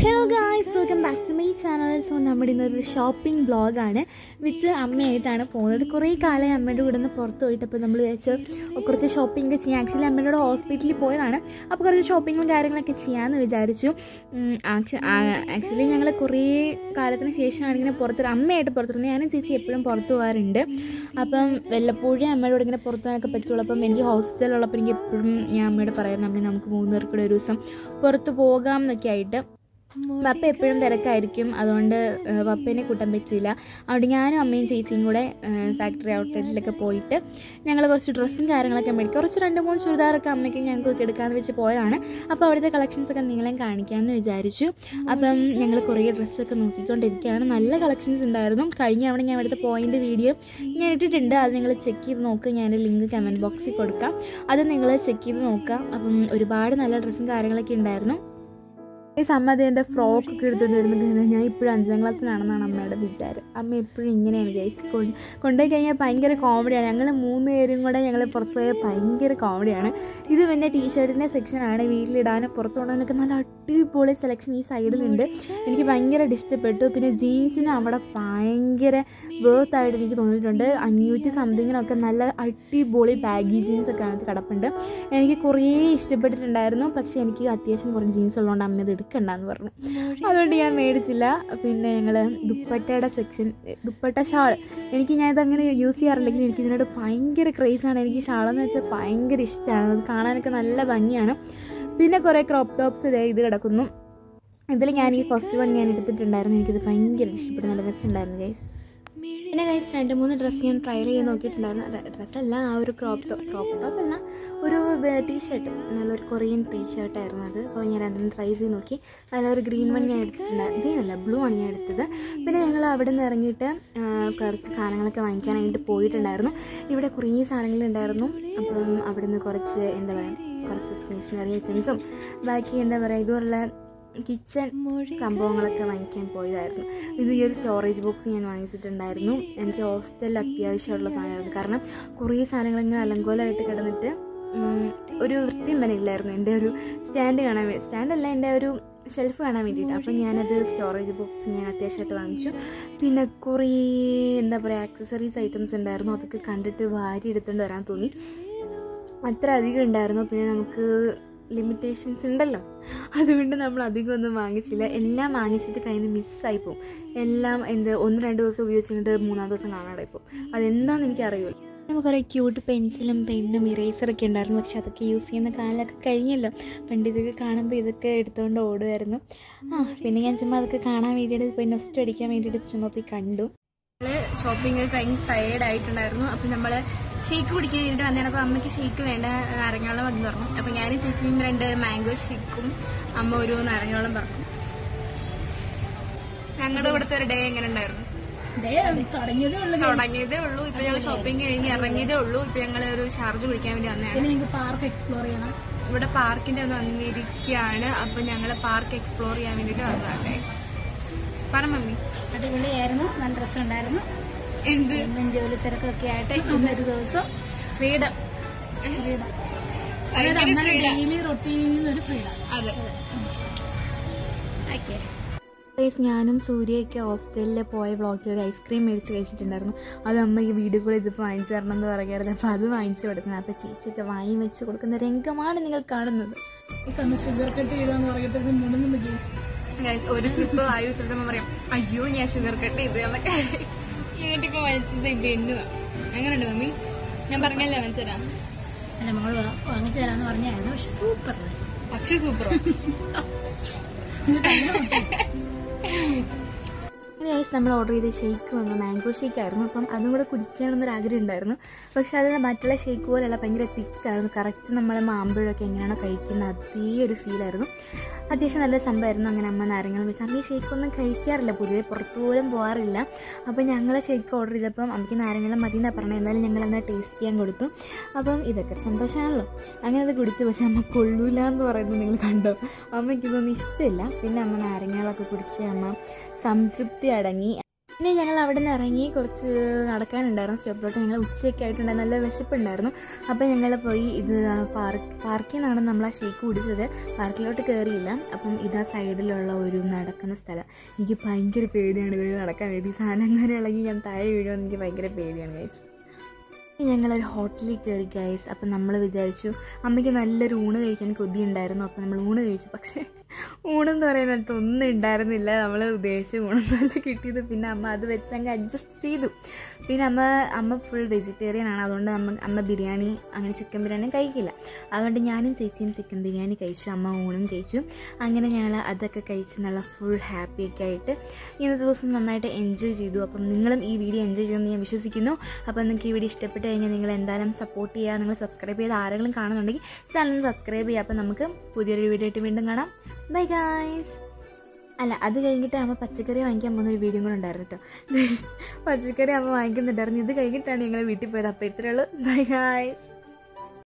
Hello guys, welcome back to my channel. So നമ്മുടെ ഇന്നൊരു shopping വ്ളോഗാണ്. വിത്ത് അമ്മയായിട്ടാണ് പോകുന്നത്. കുറേ കാലമായി അമ്മയുടെ കൂടെ നിന്ന് പുറത്ത് പോയിട്ട് അപ്പോൾ നമ്മൾ വിചാരിച്ചു കുറച്ച് ഷോപ്പിംഗ് ചെയ്യാം. ആക്ച്വലി അമ്മയുടെ കൂടെ ഹോസ്പിറ്റലിൽ പോയതാണ്. അപ്പോൾ കുറച്ച് ഷോപ്പിങ്ങും കാര്യങ്ങളൊക്കെ ചെയ്യാമെന്ന് വിചാരിച്ചു. ആക്ച്വലി ഞങ്ങൾ കുറേ കാലത്തിന് ശേഷമാണ് ഇങ്ങനെ അമ്മയായിട്ട് പുറത്തിരുന്നത്. ഞാനും ചേച്ചി എപ്പോഴും പുറത്ത് പോകാറുണ്ട്. അപ്പം വല്ലപ്പോഴും അമ്മയുടെ കൂടെ ഇങ്ങനെ പുറത്തു പോകാനൊക്കെ പറ്റുള്ളൂ. അപ്പം എനിക്ക് ഹോസ്റ്റലിലുള്ളപ്പോൾ എനിക്ക് എപ്പോഴും ഞാൻ അമ്മയോട് പറയാറുണ്ട്, അമ്മ നമുക്ക് 3 പേർക്കൂടെ ഒരു ദിവസം പുറത്ത് പോകാം എന്നൊക്കെ ആയിട്ട്. പപ്പ എപ്പോഴും തിരക്കായിരിക്കും, അതുകൊണ്ട് പപ്പേനെ കൂട്ടാൻ പറ്റിയില്ല. അതുകൊണ്ട് ഞാനും അമ്മയും ചേച്ചിയും കൂടെ ഫാക്ടറി ഔട്ട്ലെറ്റിലൊക്കെ പോയിട്ട് ഞങ്ങൾ കുറച്ച് ഡ്രസ്സും കാര്യങ്ങളൊക്കെ മേടിക്കും. കുറച്ച് 2-3 ചുരിദാറൊക്കെ അമ്മയ്ക്കും ഞങ്ങൾക്കൊക്കെ എടുക്കാമെന്ന് വെച്ച് പോയതാണ്. അപ്പോൾ അവിടുത്തെ കളക്ഷൻസൊക്കെ നിങ്ങളെയും കാണിക്കാമെന്ന് വിചാരിച്ചു. അപ്പം ഞങ്ങൾ കുറേ ഡ്രസ്സൊക്കെ നോക്കിക്കൊണ്ടിരിക്കുകയാണ്. നല്ല കളക്ഷൻസ് ഉണ്ടായിരുന്നു. കഴിഞ്ഞ തവണ ഞാൻ ഇവിടുത്തെ പോയിൻ്റ് വീഡിയോ ഞാൻ ഇട്ടിട്ടുണ്ട്. അത് നിങ്ങൾ ചെക്ക് ചെയ്ത് നോക്കുക. ഞാൻ ലിങ്ക് കമൻറ്റ് ബോക്സിൽ കൊടുക്കാം. അത് നിങ്ങൾ ചെക്ക് ചെയ്ത് നോക്കാം. അപ്പം ഒരുപാട് നല്ല ഡ്രസ്സും കാര്യങ്ങളൊക്കെ ഉണ്ടായിരുന്നു. ഈ സമ്മതി എൻ്റെ ഫ്രോക്കൊക്കെ എടുത്തുകൊണ്ട് വരുന്നത് ഞാൻ ഇപ്പോഴും 5ാം ക്ലാസ്സിലാണെന്നാണ് അമ്മയുടെ വിചാരം. അമ്മ എപ്പോഴും ഇങ്ങനെയാണ് ഗൈസ്. കൊണ്ടുപോയി കഴിഞ്ഞാൽ ഭയങ്കര കോമഡിയാണ്. ഞങ്ങൾ 3 പേരും കൂടെ ഞങ്ങൾ പുറത്ത് പോയാൽ ഭയങ്കര കോമഡിയാണ്. ഇത് പിന്നെ ടീഷർട്ടിൻ്റെ സെക്ഷനാണ്. വീട്ടിലിടാനും പുറത്ത് കൊണ്ടുപോകാനൊക്കെ നല്ല അടിപൊളി സെലക്ഷൻ ഈ സൈഡിലുണ്ട്. എനിക്ക് ഭയങ്കര ഇഷ്ടപ്പെട്ടു. പിന്നെ ജീൻസിന് അവിടെ ഭയങ്കര വേർത്തായിട്ട് എനിക്ക് തോന്നിയിട്ടുണ്ട്. 500 സംതിങ്ങിനൊക്കെ നല്ല അടിപൊളി ബാഗി ജീൻസൊക്കെ അതിനകത്ത് കിടപ്പുണ്ട്. എനിക്ക് കുറേ ഇഷ്ടപ്പെട്ടിട്ടുണ്ടായിരുന്നു. പക്ഷേ എനിക്ക് അത്യാവശ്യം കുറേ ജീൻസ് ഉള്ളതുകൊണ്ട് അമ്മ അത് എടുക്കണ്ടെന്ന് പറഞ്ഞു. അതുകൊണ്ട് ഞാൻ മേടിച്ചില്ല. പിന്നെ ഞങ്ങൾ ദുപ്പട്ടയുടെ സെക്ഷൻ, ദുപ്പട്ട ഷാൾ, ഞാനിതങ്ങനെ യൂസ് ചെയ്യാറില്ലെങ്കിൽ എനിക്ക് ഇതിനോട് ഭയങ്കര ക്രേസാണ്. എനിക്ക് ഷാളെന്ന് വെച്ചാൽ ഭയങ്കര ഇഷ്ടമാണ്. അത് കാണാനൊക്കെ നല്ല ഭംഗിയാണ്. പിന്നെ കുറേ ക്രോപ്പ് ടോപ്സ് ഇത് കിടക്കുന്നു. ഇതിൽ ഞാൻ ഈ ഫസ്റ്റ് വൺ ഞാൻ എടുത്തിട്ടുണ്ടായിരുന്നു. എനിക്കിത് ഭയങ്കര ഇഷ്ടപ്പെട്ടു. നല്ല രസമുണ്ടായിരുന്നു ഗൈസ്. പിന്നെ ഗൈസ് 2-3 ഡ്രസ്സ് ഞാൻ ട്രയൽ ചെയ്ത് നോക്കിയിട്ടുണ്ടായിരുന്നു. ഡ്രസ്സല്ല, ആ ഒരു ക്രോപ്പ് ടോപ്പല്ല, ഒരു ടീഷർട്ട്, നല്ലൊരു കൊറിയൻ ടീഷർട്ടായിരുന്നു അത്. അപ്പോൾ ഞാൻ 2 ട്രൈ ചെയ്ത് നോക്കി. അതിലൊരു ഗ്രീൻ വൺ ഞാൻ എടുത്തിട്ടുണ്ടായിരുന്നു. ഗ്രീനല്ല, ബ്ലൂ ആണ് ഞാൻ എടുത്തത്. പിന്നെ ഞങ്ങൾ അവിടെ നിന്ന് ഇറങ്ങിയിട്ട് കുറച്ച് സാധനങ്ങളൊക്കെ വാങ്ങിക്കാനായിട്ട് പോയിട്ടുണ്ടായിരുന്നു. ഇവിടെ കുറേ സാധനങ്ങളുണ്ടായിരുന്നു. അപ്പം അവിടെ നിന്ന് കുറച്ച് കുറച്ച് സ്റ്റേഷനറി ഐറ്റംസും ബാക്കി ഇതുപോലുള്ള കിച്ചൺ സംഭവങ്ങളൊക്കെ വാങ്ങിക്കാൻ പോയതായിരുന്നു. ഇത് ഈ ഒരു സ്റ്റോറേജ് ബോക്സ് ഞാൻ വാങ്ങിച്ചിട്ടുണ്ടായിരുന്നു. എനിക്ക് ഹോസ്റ്റലിൽ അത്യാവശ്യമുള്ള സാധനമായിരുന്നു. കാരണം കുറേ സാധനങ്ങൾ ഇങ്ങനെ അലങ്കോലമായിട്ട് കിടന്നിട്ട് ഒരു വൃത്തിയും വരില്ലായിരുന്നു. എൻ്റെ ഒരു സ്റ്റാൻഡല്ല, എൻ്റെ ഒരു ഷെൽഫ് കാണാൻ വേണ്ടിയിട്ട്. അപ്പം ഞാനത് സ്റ്റോറേജ് ബോക്സ് ഞാൻ അത്യാവശ്യമായിട്ട് വാങ്ങിച്ചു. പിന്നെ കുറേ ആക്സസറീസ് ഐറ്റംസ് ഉണ്ടായിരുന്നു. അതൊക്കെ കണ്ടിട്ട് വാരി എടുത്തുകൊണ്ട് വരാൻ തോന്നി. അത്ര അധികം ഉണ്ടായിരുന്നു. പിന്നെ നമുക്ക് ലിമിറ്റേഷൻസ് ഉണ്ടല്ലോ, അതുകൊണ്ട് നമ്മൾ അധികം ഒന്നും വാങ്ങിച്ചില്ല. എല്ലാം വാങ്ങിച്ചിട്ട് കയ്യിൽ നിന്ന് മിസ്സായി പോകും. എല്ലാം 1-2 ദിവസം ഉപയോഗിച്ചിട്ട് 3-ാം ദിവസം കാണാതെ പോകും. അതെന്താണെന്ന് എനിക്കറിയില്ല. നമുക്ക് കുറേ ക്യൂട്ട് പെൻസിലും പെന്നും ഇറേസറൊക്കെ ഉണ്ടായിരുന്നു. പക്ഷെ അതൊക്കെ യൂസ് ചെയ്യുന്ന കാലമൊക്കെ കഴിഞ്ഞല്ലോ. പണ്ട് ഇതൊക്കെ കാണുമ്പോൾ ഇതൊക്കെ എടുത്തുകൊണ്ട് ഓടുമായിരുന്നു. പിന്നെ ഞാൻ ചുമ്മാ അതൊക്കെ കാണാൻ വേണ്ടിയിട്ട് പോയി നെസ്റ്റ് അടിക്കാൻ വേണ്ടിയിട്ട് ചുമ്മാ പോയി കണ്ടു. ഷോപ്പിംഗ് കഴിഞ്ഞ് ടയേർഡ് ആയിട്ടുണ്ടായിരുന്നു. അപ്പം നമ്മൾ ഷേക്ക് കുടിക്കാൻ വേണ്ടിയിട്ട് വന്നതാണ്. അപ്പോൾ അമ്മയ്ക്ക് ഷേക്ക് വേണ്ട, നാരങ്ങാവെള്ളം വന്ന് പറഞ്ഞു. അപ്പോൾ ഞാൻ ചേച്ചിയും 2 മാംഗോ ഷേക്കും, അമ്മ ഒരു നാരങ്ങാവെള്ളം പറഞ്ഞു. ഞങ്ങളുടെ ഇവിടുത്തെ ഒരു ഡേ എങ്ങനെ ഉണ്ടായിരുന്നു? തുടങ്ങിയതേ ഉള്ളൂ. ഇപ്പൊ ഞങ്ങൾ ഷോപ്പിംഗ് കഴിഞ്ഞ് ഇറങ്ങിയതേ ഉള്ളൂ. ഇപ്പൊ ഞങ്ങൾ ഒരു ഷാർജ കുടിക്കാൻ വേണ്ടി വന്നതാണ്. പാർക്ക് എക്സ്പ്ലോർ ചെയ്യണം. ഇവിടെ പാർക്കിന്റെ ഒന്ന് വന്നിരിക്കുകയാണ്. അപ്പൊ ഞങ്ങൾ പാർക്ക് എക്സ്പ്ലോർ ചെയ്യാൻ വേണ്ടിട്ട് വന്നതാണ്. പറ മമ്മി. അടിപൊളിയായിരുന്നു, നല്ല രസമുണ്ടായിരുന്നു. എന്തും ജോലി തിരക്കൊക്കെ ആയിട്ട് ഇന്നൊരു ദിവസം ഫ്രീഡം, ഡെയിലി റൊട്ടീനിൽ നിന്നൊരു ഫ്രീഡം. അതെ. ഓക്കെ. ഞാനും സൂര്യയൊക്കെ ഹോസ്റ്റലിൽ പോയ വ്ളോഗിൽ ഒരു ഐസ്ക്രീം മേടിച്ച് കഴിച്ചിട്ടുണ്ടായിരുന്നു. അത് അമ്മ ഈ വീഡിയോ കൂടെ ഇതിപ്പോൾ വാങ്ങിച്ചു തരണം എന്ന് പറയാറുണ്ട്. അപ്പോൾ അത് വാങ്ങിച്ചു കൊടുക്കുന്നത്. അപ്പോൾ ചേച്ചിയൊക്കെ വാങ്ങി വെച്ച് കൊടുക്കുന്ന രംഗമാണ് നിങ്ങൾ കാണുന്നത്. ഷുഗർ കട്ട് ചെയ്താന്ന് പറഞ്ഞിട്ട് മുടങ്ങുന്നു. ഒരു സ്ലിപ്പ് വായി വെച്ചിട്ട് പറയാം, അയ്യോ ഞാൻ ഷുഗർ കട്ട് ചെയ്ത് എന്നൊക്കെ. എന്നിട്ടിപ്പോ വാങ്ങിച്ചത് ഇത് എന്നുവാ. എങ്ങനെയുണ്ട് മമ്മി? ഞാൻ പറഞ്ഞല്ലേ വാങ്ങിച്ചു തരാം. അല്ല, മകൾ വാങ്ങിച്ചു തരാന്ന് പറഞ്ഞായിരുന്നു. പക്ഷെ സൂപ്പർ, പക്ഷെ സൂപ്പറോ. നമ്മൾ ഓർഡർ ചെയ്ത ഷേക്ക് വന്നു, മാംഗോ ഷേക്ക് ആയിരുന്നു. അപ്പം അതും കൂടെ കുടിക്കണമെന്നൊരു ആഗ്രഹം ഉണ്ടായിരുന്നു. പക്ഷെ അത് മറ്റുള്ള ഷേക്ക് പോലെയല്ല, ഭയങ്കര തിക്കായിരുന്നു. കറക്റ്റ് നമ്മളെ മാമ്പഴമൊക്കെ എങ്ങനെയാണോ കഴിക്കുന്നത് അതേ ഒരു ഫീലായിരുന്നു. അത്യാവശ്യം നല്ല സംഭവമായിരുന്നു. അങ്ങനെ അമ്മ നാരങ്ങൾ വെച്ച്, അമ്മ ഈ ഷേക്കൊന്നും കഴിക്കാറില്ല, പൊതുവെ പുറത്തു പോലും പോകാറില്ല. അപ്പം ഞങ്ങൾ ഷേക്ക് ഓർഡർ ചെയ്തപ്പം അമ്മയ്ക്ക് നാരങ്ങളും മതി എന്നാണ് പറഞ്ഞത്. എന്നാലും ഞങ്ങളെന്നാൽ ടേസ്റ്റ് ചെയ്യാൻ കൊടുത്തു. അപ്പം ഇതൊക്കെ സന്തോഷമാണല്ലോ. അങ്ങനെ അത് കുടിച്ചു. പക്ഷെ അമ്മ കൊള്ളൂല എന്ന് പറയുന്നത് നിങ്ങൾ കണ്ടോ? അമ്മയ്ക്ക് ഇതൊന്നും ഇഷ്ടമില്ല. പിന്നെ അമ്മ നാരങ്ങളൊക്കെ കുടിച്ച് അമ്മ സംതൃപ്തി അടങ്ങി. പിന്നെ ഞങ്ങൾ അവിടെ നിന്ന് ഇറങ്ങി കുറച്ച് നടക്കാനുണ്ടായിരുന്നു. സ്റ്റോപ്പിലോട്ട് ഞങ്ങൾ ഉച്ചയൊക്കെ ആയിട്ടുണ്ടായിരുന്നു, നല്ല വിശപ്പുണ്ടായിരുന്നു. അപ്പോൾ ഞങ്ങൾ പോയി ഇത് പാർക്കിൽ നിന്നാണ് നമ്മൾ ആ ഷേക്ക് കുടിച്ചത്. പാർക്കിലോട്ട് കയറിയില്ല. അപ്പം ഇതാ സൈഡിലുള്ള ഒരു നടക്കുന്ന സ്ഥലം. എനിക്ക് ഭയങ്കര പേടിയാണ് ഇത് നടക്കാൻ വേണ്ടി. സാധനം അങ്ങനെ ഇളകി ഞാൻ താഴെ വീഴുമെന്ന് എനിക്ക് ഭയങ്കര പേടിയാണ് ഗൈസ്. ഞങ്ങളൊരു ഹോട്ടലിൽ കയറി ഗൈസ്. അപ്പം നമ്മൾ വിചാരിച്ചു അമ്മയ്ക്ക് നല്ലൊരു ഊണ് കഴിക്കാൻ കൊതിയുണ്ടായിരുന്നു. അപ്പം നമ്മൾ ഊണ് കഴിച്ചു. പക്ഷേ ഊണെന്ന് പറയാനായിട്ട് ഒന്നും ഉണ്ടായിരുന്നില്ല. നമ്മൾ ഉദ്ദേശിച്ച ഊണൊന്നുമല്ല കിട്ടിയത്. പിന്നെ അമ്മ അത് വെച്ച് അങ്ങ് അഡ്ജസ്റ്റ് ചെയ്തു. പിന്നെ അമ്മ ഫുൾ വെജിറ്റേറിയൻ ആണ്. അതുകൊണ്ട് അമ്മ ബിരിയാണി അങ്ങനെ ചിക്കൻ ബിരിയാണി കഴിക്കില്ല. അതുകൊണ്ട് ഞാനും ചേച്ചിയും ചിക്കൻ ബിരിയാണി കഴിച്ചു, അമ്മ ഊണും കഴിച്ചു. അങ്ങനെ ഞങ്ങൾ അതൊക്കെ കഴിച്ച് നല്ല ഫുൾ ഹാപ്പിയൊക്കെ ആയിട്ട് ഇന്നത്തെ ദിവസം നന്നായിട്ട് എൻജോയ് ചെയ്തു. അപ്പം നിങ്ങളും ഈ വീഡിയോ എൻജോയ് ചെയ്യുമെന്ന് ഞാൻ വിശ്വസിക്കുന്നു. അപ്പം നിങ്ങൾക്ക് ഈ വീഡിയോ ഇഷ്ടപ്പെട്ട് കഴിഞ്ഞാൽ നിങ്ങൾ എന്തായാലും സപ്പോർട്ട് ചെയ്യുക. നിങ്ങൾ സബ്സ്ക്രൈബ് ചെയ്ത് ആരെങ്കിലും കാണുന്നുണ്ടെങ്കിൽ ചാനൽ സബ്സ്ക്രൈബ് ചെയ്യുക. അപ്പം നമുക്ക് പുതിയൊരു വീഡിയോ ആയിട്ട് വീണ്ടും കാണാം. Bye guys. അല്ല, അത് കഴിഞ്ഞിട്ട് അമ്മ പച്ചക്കറി വാങ്ങിക്കാൻ പോകുന്ന ഒരു വീഡിയോ കൂടെ ഉണ്ടായിരുന്നു കേട്ടോ. പച്ചക്കറി അമ്മ വാങ്ങിക്കുന്നുണ്ടായിരുന്നു. ഇത് കഴിഞ്ഞിട്ടാണ് ഞങ്ങൾ വീട്ടിൽ പോയത്. അപ്പോൾ ഇത്രയേ ഉള്ളൂ. Bye guys.